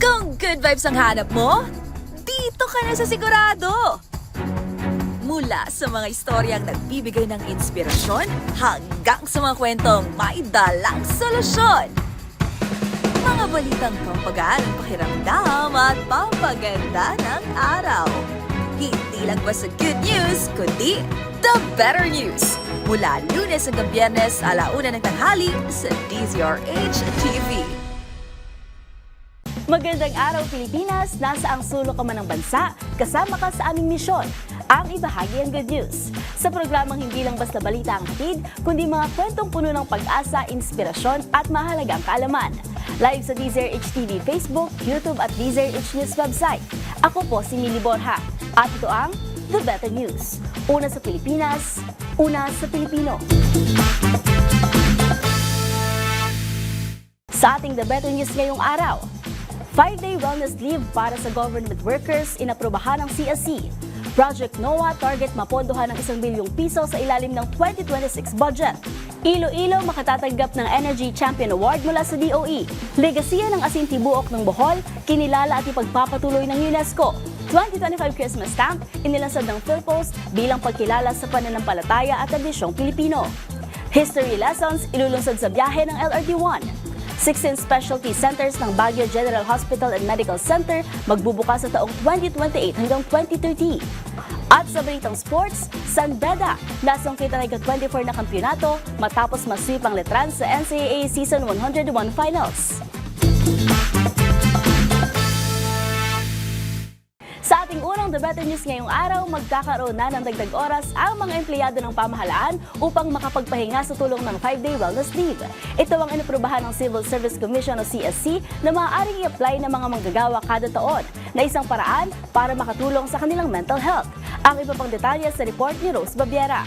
Kung good vibes ang hanap mo, dito ka na sa sigurado! Mula sa mga istoryang nagbibigay ng inspirasyon hanggang sa mga kwentong may dalang solusyon. Mga balitang pampagaan ng pakiramdam at pampaganda ng araw. Hindi lang basta good news, kundi the better news. Mula Lunes hanggang Biyernes, 1:00 ng tanghali sa DZRH TV. Magandang araw Pilipinas, nasa ang sulok ka man ng bansa, kasama ka sa aming misyon, ang ibahagi ang good news. Sa programang hindi lang basta balita ang hatid, kundi mga kwentong puno ng pag-asa, inspirasyon at mahalagang kaalaman. Live sa DZRH TV Facebook, YouTube at DZRH News website. Ako po si Mili Borja at ito ang The Better News. Una sa Pilipinas, una sa Pilipino. Sa ating The Better News ngayong araw, 5-day wellness leave para sa government workers inaprobahan ng CSC. Project NOAA target mapondohan ng 1 bilyong piso sa ilalim ng 2026 budget. Iloilo makatatanggap ng Energy Champion Award mula sa DOE. Legasiya ng Asintibuok ng Bohol, kinilala at ipagpapatuloy ng UNESCO. 2025 Christmas Stamp, inilasad ng Philpost bilang pagkilala sa pananampalataya at tradisyong Pilipino. History lessons ilulunsad sa biyahe ng LRT-1. 16 specialty centers ng Baguio General Hospital and Medical Center magbubukas sa taong 2028 hanggang 2030. At sa balitang sports, San Beda, nasungkit ang ika-24 na kampyonato matapos masweep ang Letran sa NCAA Season 101 Finals. Sa ating unang The Better News ngayong araw, magkakaroon na ng dagdag oras ang mga empleyado ng pamahalaan upang makapagpahinga sa tulong ng 5-day wellness leave. Ito ang inaprubahan ng Civil Service Commission o CSC na maaaring i-apply ng mga manggagawa kada taon na isang paraan para makatulong sa kanilang mental health. Ang iba pang detalye sa report ni Rose Babiera.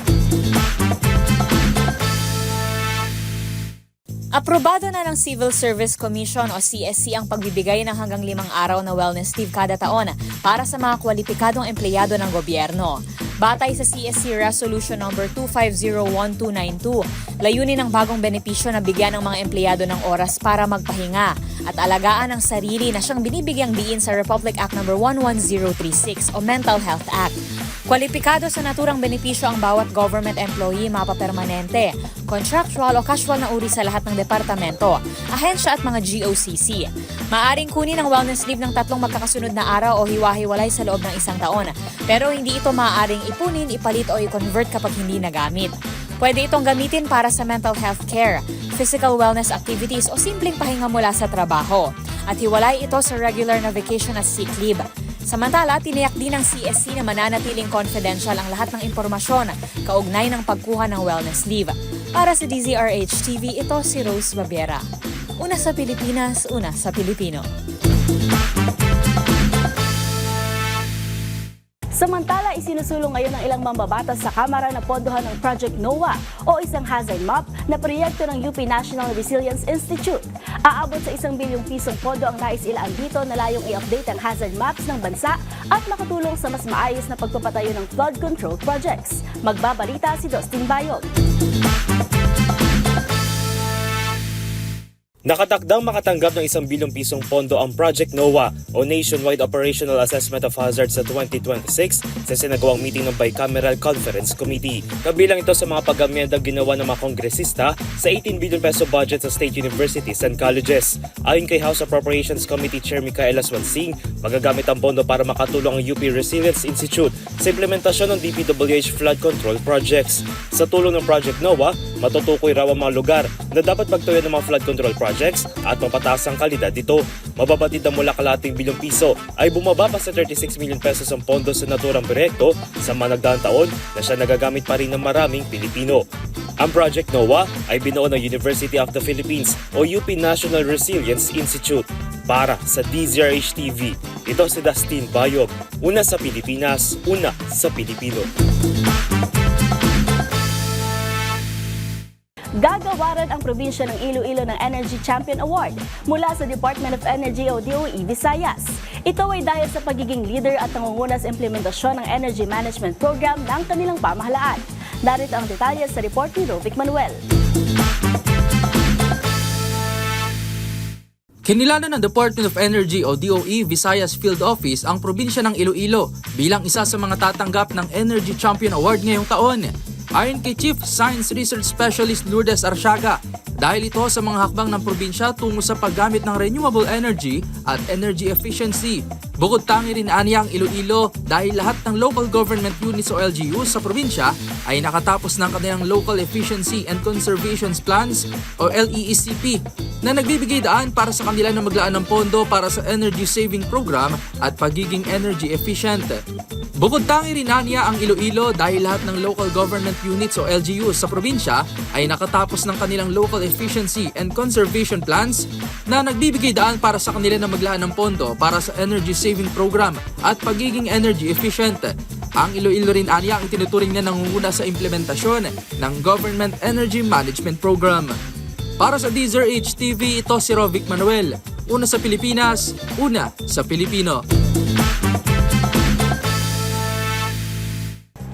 Aprobado na ng Civil Service Commission o CSC ang pagbibigay ng hanggang 5 araw na wellness leave kada taon para sa mga kwalipikadong empleyado ng gobyerno. Batay sa CSC Resolution No. 2501-292, layunin ng bagong benepisyo na bigyan ng mga empleyado ng oras para magpahinga at alagaan ang sarili na siyang binibigyang diin sa Republic Act No. 11036 o Mental Health Act. Kwalipikado sa naturang benepisyo ang bawat government employee mapapermanente, contractual o casual na uri sa lahat ng departamento, ahensya at mga GOCC. Maaring kunin ang wellness leave ng 3 magkakasunod na araw o hiwa-hiwalay sa loob ng 1 taon, pero hindi ito maaaring ipunin, ipalit o i-convert kapag hindi nagamit. Pwede itong gamitin para sa mental health care, physical wellness activities o simpleng pahinga mula sa trabaho. At hiwalay ito sa regular na vacation at sick leave. Samantala, tiniyak din ng CSC na mananatiling confidential ang lahat ng impormasyon kaugnay ng pagkuha ng wellness leave. Para sa DZRH TV, ito si Rose Babiera. Una sa Pilipinas, una sa Pilipino. Samantala, isinusulong ngayon ng ilang mambabatas sa Kamara na pondohan ng Project NOAA o isang hazard map na proyekto ng UP National Resilience Institute. Aabot sa 1 bilyong pisong pondo ang nais ilaan dito na layong i-update ang hazard maps ng bansa at makatulong sa mas maayos na pagpapatayo ng flood control projects. Magbabalita si Dustin Bayog. Nakatakdang makatanggap ng 1 bilyong pisong pondo ang Project NOAA o Nationwide Operational Assessment of Hazards sa 2026 sa sinagawang meeting ng Bicameral Conference Committee. Kabilang ito sa mga pag-amyendang ginawa ng mga kongresista sa 18 billion peso budget sa state universities and colleges. Ayon kay House Appropriations Committee Chair Micaela Swansing, magagamit ang pondo para makatulong ang UP Resilience Institute sa implementasyon ng DPWH flood control projects. Sa tulong ng Project NOAA, matutukoy raw ang mga lugar na dapat pagtuyan ng mga flood control projects at mapataas ang kalidad dito. Mababatid na mula kalahating bilyong piso ay bumaba pa sa 36 million pesos ang pondo sa naturang proyekto sa mga nagdaang taon na siya nagagamit pa rin ng maraming Pilipino. Ang Project NOAA ay binuo ng University of the Philippines o UP National Resilience Institute. Para sa DZRH TV, ito si Dustin Bayog. Una sa Pilipinas, una sa Pilipino. Gagawaran ang probinsya ng Iloilo ng Energy Champion Award mula sa Department of Energy o DOE Visayas. Ito ay dahil sa pagiging leader at nangunguna sa implementasyon ng energy management program ng kanilang pamahalaan. Narito ang detalye sa report ni Rovic Manuel. Kinilalan ng Department of Energy o DOE Visayas Field Office ang probinsya ng Iloilo bilang isa sa mga tatanggap ng Energy Champion Award ngayong taon. Ayon kay Chief Science Research Specialist Lourdes Arsiaga, dahil ito sa mga hakbang ng probinsya tungo sa paggamit ng renewable energy at energy efficiency. Bukod tangi rin aniya ang Iloilo dahil lahat ng local government units o LGUs sa probinsya ay nakatapos ng kanilang Local Efficiency and Conservation Plans o LEECP na nagbibigay daan para sa kanila na maglaan ng pondo para sa energy saving program at pagiging energy efficient. Bukod tangi rin aniya ang Iloilo dahil lahat ng local government units o LGUs sa probinsya ay nakatapos ng kanilang Local Efficiency and Conservation Plans na nagbibigay daan para sa kanila na maglaan ng pondo para sa energy saving program at pagiging energy efficient. Ang Iloilo rin aniya ang tinuturing na nangunguna sa implementasyon ng Government Energy Management Program. Para sa DZRH TV, ito si Rovic Manuel. Una sa Pilipinas, una sa Pilipino.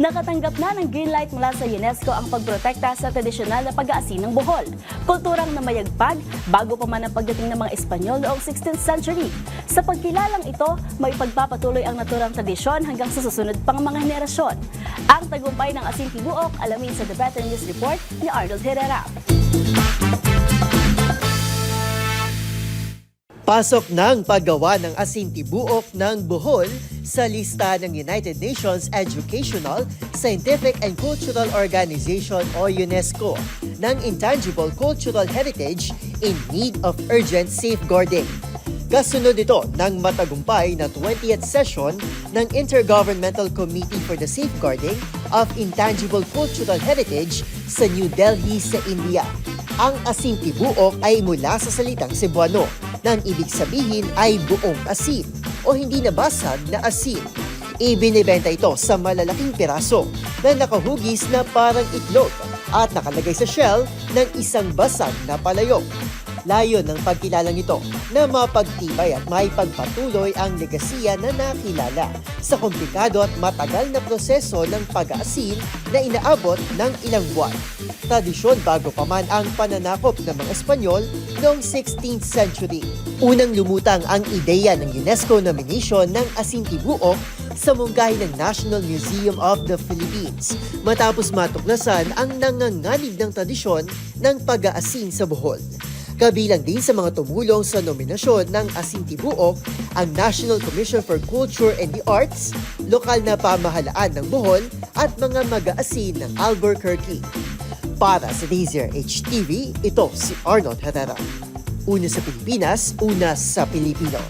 Nakatanggap na ng green light mula sa UNESCO ang pagprotekta sa tradisyonal na pag-aasin ng buhol. Kulturang namayagpag bago pa man ang pagdating ng mga Espanyol noong 16th century. Sa pagkilalang ito, may pagpapatuloy ang naturang tradisyon hanggang sa susunod pang mga henerasyon. Ang tagumpay ng Asin Tibuok, alamin sa The Better News Report ni Arnold Herrera. Pasok ng paggawa ng Asin Tibuok ng Bohol sa lista ng United Nations Educational, Scientific and Cultural Organization o UNESCO ng Intangible Cultural Heritage in need of urgent safeguarding. Kasunod ito ng matagumpay na 20th session ng Intergovernmental Committee for the Safeguarding of Intangible Cultural Heritage sa New Delhi sa India. Ang Asin Tibuok ay mula sa salitang Cebuano, nang ibig sabihin ay buong asin o hindi nabasag na asin. Ibinibenta ito sa malalaking piraso na nakahugis na parang itlog at nakalagay sa shell ng isang basag na palayok. Layon ng pagkilalang ito na mapagtibay at maipagpatuloy ang legasiya na nakilala sa komplikado at matagal na proseso ng pag-aasin na inaabot ng ilang buwan. Tradisyon bago pa man ang pananakop ng mga Espanyol noong 16th century. Unang lumutang ang ideya ng UNESCO nomination ng Asin Tibuok sa mungkahi ng National Museum of the Philippines matapos matuklasan ang nanganganib ng tradisyon ng pag-aasin sa Bohol. Kabilang din sa mga tumulong sa nominasyon ng Asin Tibuok ang National Commission for Culture and the Arts, lokal na pamahalaan ng Bohol at mga mag-aasin ng Albuquerque. Para sa DZRH TV, ito si Arnold Herrera. Una sa Pilipinas, una sa Pilipino.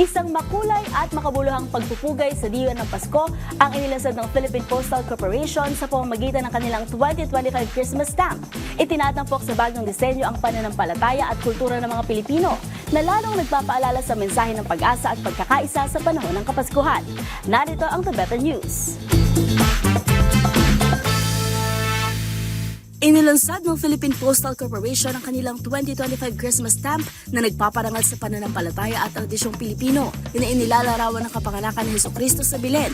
Isang makulay at makabuluhang pagpupugay sa diwa ng Pasko ang inilunsad ng Philippine Postal Corporation sa pamamagitan ng kanilang 2025 Christmas stamp. Itinatampok sa bagong disenyo ang pananampalataya at kultura ng mga Pilipino na lalong nagpapaalala sa mensahe ng pag-asa at pagkakaisa sa panahon ng Kapaskuhan. Narito ang The Better News. Inilunsad ng Philippine Postal Corporation ang kanilang 2025 Christmas stamp na nagpaparangal sa pananampalataya at tradisyong Pilipino na inilalarawan ng kapanganakan ni Jesucristo sa Belen.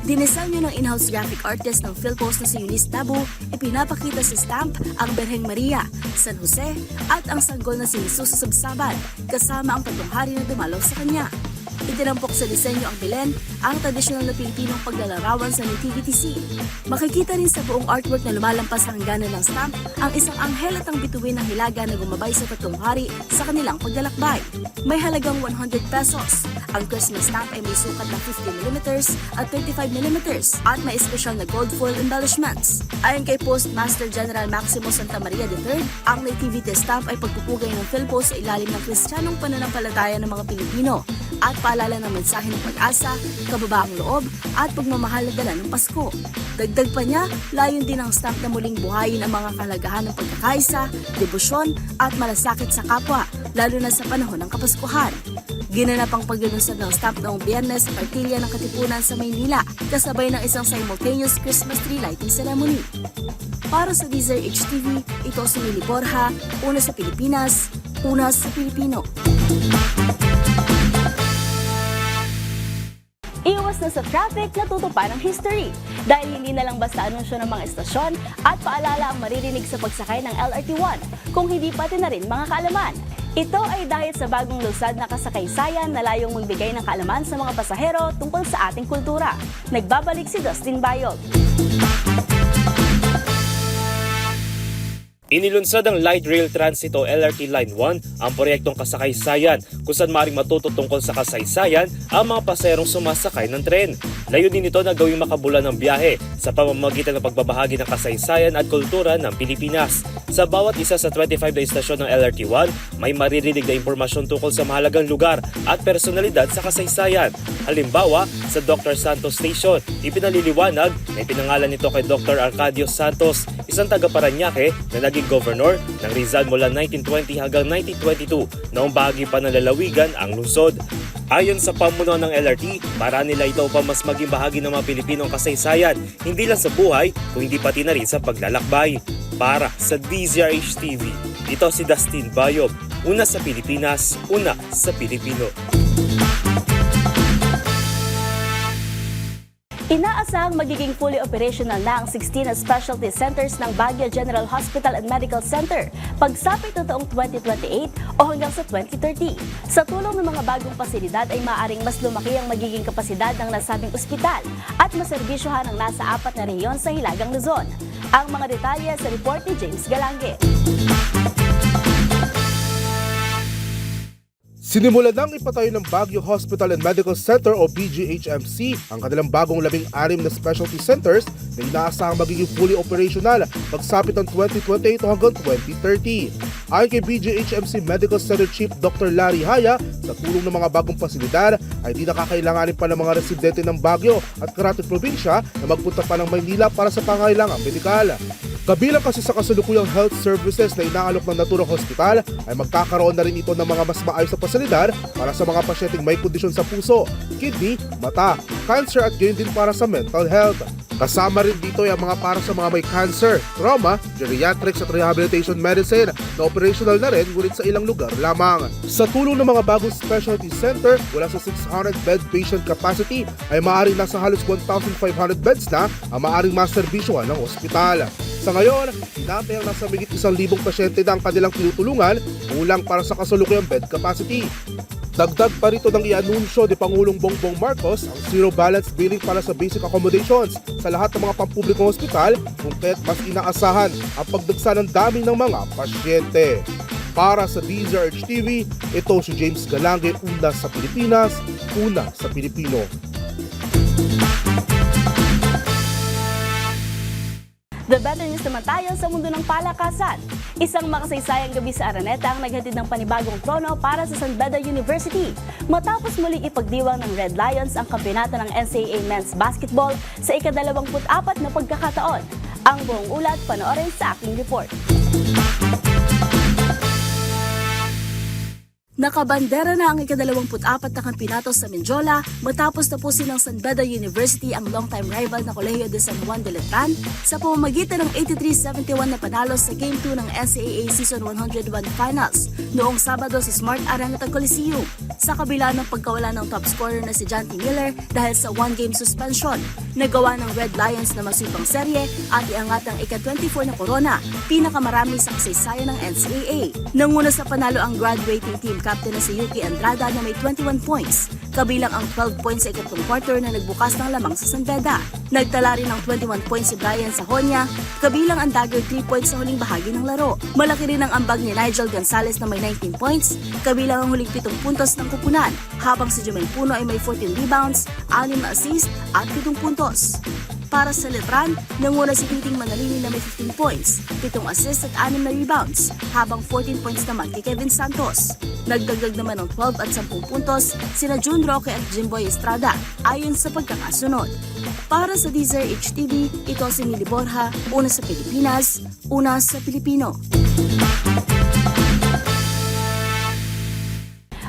Dinisenyo ng in-house graphic artist ng PhilPost na si Eunice Tabu, ipinapakita sa stamp ang Birheng Maria, San Jose at ang sanggol na si Jesus sa Sabsaban kasama ang tatlong hari na dumalaw sa kanya. Itinampok sa disenyo ang Belen, ang tradisyonal na Pilipinong paglalarawan sa nativity scene. Makikita rin sa buong artwork na lumalampas sa hangganan ng stamp ang isang anghel at ang bituin ng hilaga na gumabay sa tatlong hari sa kanilang paglalakbay. May halagang 100 pesos. Ang Christmas stamp ay may sukat na 50mm at 35mm at may espesyal na gold foil embellishments. Ayon kay Postmaster General Maximo Santa Maria III, ang nativity stamp ay pagpupugay ng PhilPost sa ilalim ng Kristiyanong pananampalataya ng mga Pilipino at paalala ng mensahe ng pag-asa, kababaang loob at pagmamahal na dala ng Pasko. Dagdag pa niya, layon din ang stamp na muling buhayin ang mga kalagahan ng pagkakaisa, debosyon at malasakit sa kapwa, lalo na sa panahon ng Kapaskuhan. Ginanap ang paglulunsad ng stamp noong Biyernes sa Partilya ng Katipunan sa Maynila, kasabay ng isang simultaneous Christmas tree lighting ceremony. Para sa DZRH TV, ito si Lily Borja, una sa Pilipinas, una sa Pilipino. Iwas na sa traffic, natuto pa ng history. Dahil hindi na lang basta anunsyo ng mga estasyon at paalala ang maririnig sa pagsakay ng LRT1, kung hindi pati na rin mga kaalaman. Ito ay dahil sa bagong lusad na kasakaysayan na layong magbigay ng kaalaman sa mga pasahero tungkol sa ating kultura. Nagbabalik si Dustin Bayog. Inilunsad ang Light Rail Transit o LRT Line 1 ang proyektong kasakaysayan kung saan maaaring matuto tungkol sa kasaysayan ang mga pasaherong sumasakay ng tren. Layunin nito na gawing makabulan ng biyahe sa pamamagitan ng pagbabahagi ng kasaysayan at kultura ng Pilipinas. Sa bawat isa sa 25 na istasyon ng LRT1, may maririnig na impormasyon tungkol sa mahalagang lugar at personalidad sa kasaysayan. Halimbawa, sa Dr. Santos Station, ipinaliliwanag na ipinangalan nito kay Dr. Arcadio Santos, isang taga-Parañaque na naging governor ng Rizal mula 1920 hanggang 1922 noong bahagi pa ng lalawigan ang lungsod. Ayon sa pamuno ng LRT, para nila ito upang mas maging bahagi ng mga Pilipinong kasaysayan, hindi lang sa buhay, kundi pati na rin sa paglalakbay. Para sa DZRH TV, ito si Dustin Bayog, una sa Pilipinas, una sa Pilipino. Inaasahang magiging fully operational na ang 16 specialty centers ng Baguio General Hospital and Medical Center pagsapit ng taong 2028 o hanggang sa 2030. Sa tulong ng mga bagong pasilidad ay maaaring mas lumaki ang magiging kapasidad ng nasabing ospital at maserbisyohan ang nasa 4 na rehiyon sa Hilagang Luzon. Ang mga detalye sa report ni James Galange. Sinimulan nang ipatayo ng Baguio Hospital and Medical Center o BGHMC ang kanilang bagong 16 na specialty centers na inaasahang magiging fully operational pagsapit ng 2028 hanggang 2030. Ayon kay BGHMC Medical Center Chief Dr. Larry Haya, sa tulong ng mga bagong pasilidad ay di nakakailanganin pa ng mga residente ng Baguio at Cavite Probinsya na magpunta pa ng Maynila para sa pangailangang medikal. Kabilang kasi sa kasalukuyang health services na inaalok ng naturang hospital ay magkakaroon na rin ito ng mga mas maayos na pasilidad para sa mga pasyenteng may kondisyon sa puso, kidney, mata, cancer at gayon din para sa mental health. Kasama rin dito yung mga para sa mga may cancer, trauma, geriatrics at rehabilitation medicine na operational na rin ngunit sa ilang lugar lamang. Sa tulong ng mga bagong specialty center, wala sa 600 bed patient capacity ay maaaring nasa halos 1,500 beds na ang maaaring maserbisyohan ng ospital. Sa ngayon, tinatayang nasa migit 1,000 pasyente na ang kanilang tinutulungan, kulang para sa kasalukuyang bed capacity. Dagdag pa rito ng ianunsyo ni Pangulong Bongbong Marcos ang zero balance billing para sa basic accommodations sa lahat ng mga pampublikong ospital kung kaya't mas inaasahan ang pagdagsa ng dami ng mga pasyente. Para sa DZRH TV, ito si James Galange, una sa Pilipinas, una sa Pilipino. The better news naman tayo sa mundo ng palakasan. Isang makasaysayang gabi sa Araneta ang naghatid ng panibagong trono para sa San Beda University. Matapos muling ipagdiwang ng Red Lions ang kampyonato ng NCAA Men's Basketball sa ika-24 na pagkakataon. Ang buong ulat panoorin sa aking report. Nakabandera na ang ika-24 na kampyonato sa Menjola matapos tapusin ng San Beda University ang long-time rival na Colegio de San Juan de Letran sa pamamagitan ng 83-71 na panalo sa Game 2 ng NCAA Season 101 Finals noong Sabado sa Smart Araneta Coliseum. Sa kabila ng pagkawala ng top scorer na si John T. Miller dahil sa one-game suspension, nagawa ng Red Lions na masipang serye at iangat ang ika-24 na korona, pinakamarami sa kasaysayan ng NCAA. Nanguna sa panalo ang graduating team captain na si Yuki Andrada na may 21 points, kabilang ang 12 points sa ikatlong quarter na nagbukas ng lamang sa San Beda. Nagtala rin ng 21 points si Brian Sahonia, kabilang ang dagger 3 points sa huling bahagi ng laro. Malaki rin ang ambag ni Nigel Gonzalez na may 19 points, kabilang ang huling 7 puntos ng kupunan, habang si Jumel Puno ay may 14 rebounds, 6 na assist at 7 puntos. Para sa Letran, nanguna si Titing Manalini na may 15 points, 7 assists at 6 na rebounds, habang 14 points naman kay Kevin Santos. Nagdagdag naman ng 12 at 10 puntos sina June Roque at Jimboy Estrada ayon sa pagkakasunod. Para sa DZRH TV, ito si Mili Borja, una sa Pilipinas, una sa Pilipino.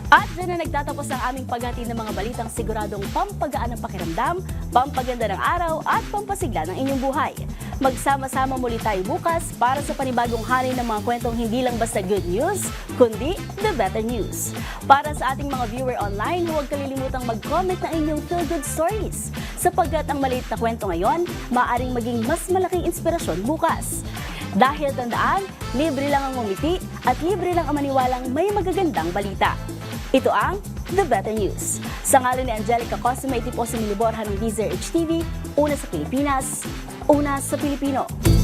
At dyan na nagtatapos ang aming paghatid ng mga balitang siguradong pampagaan ng pakiramdam, pampaganda ng araw at pampasigla ng inyong buhay. Magsama-sama muli tayo bukas para sa panibagong hari ng mga kwentong hindi lang basta good news, kundi the better news. Para sa ating mga viewer online, huwag kalilimutang mag-comment ng inyong feel-good stories sapagkat ang maliit na kwento ngayon, maaaring maging mas malaking inspirasyon bukas. Dahil tandaan, libre lang ang ngumiti at libre lang ang maniwalang may magagandang balita. Ito ang The Better News. Sa ngalan ni Angelica Cosme, iti po si Miliborja ng DZRH TV, una sa Pilipinas, una sa Pilipino.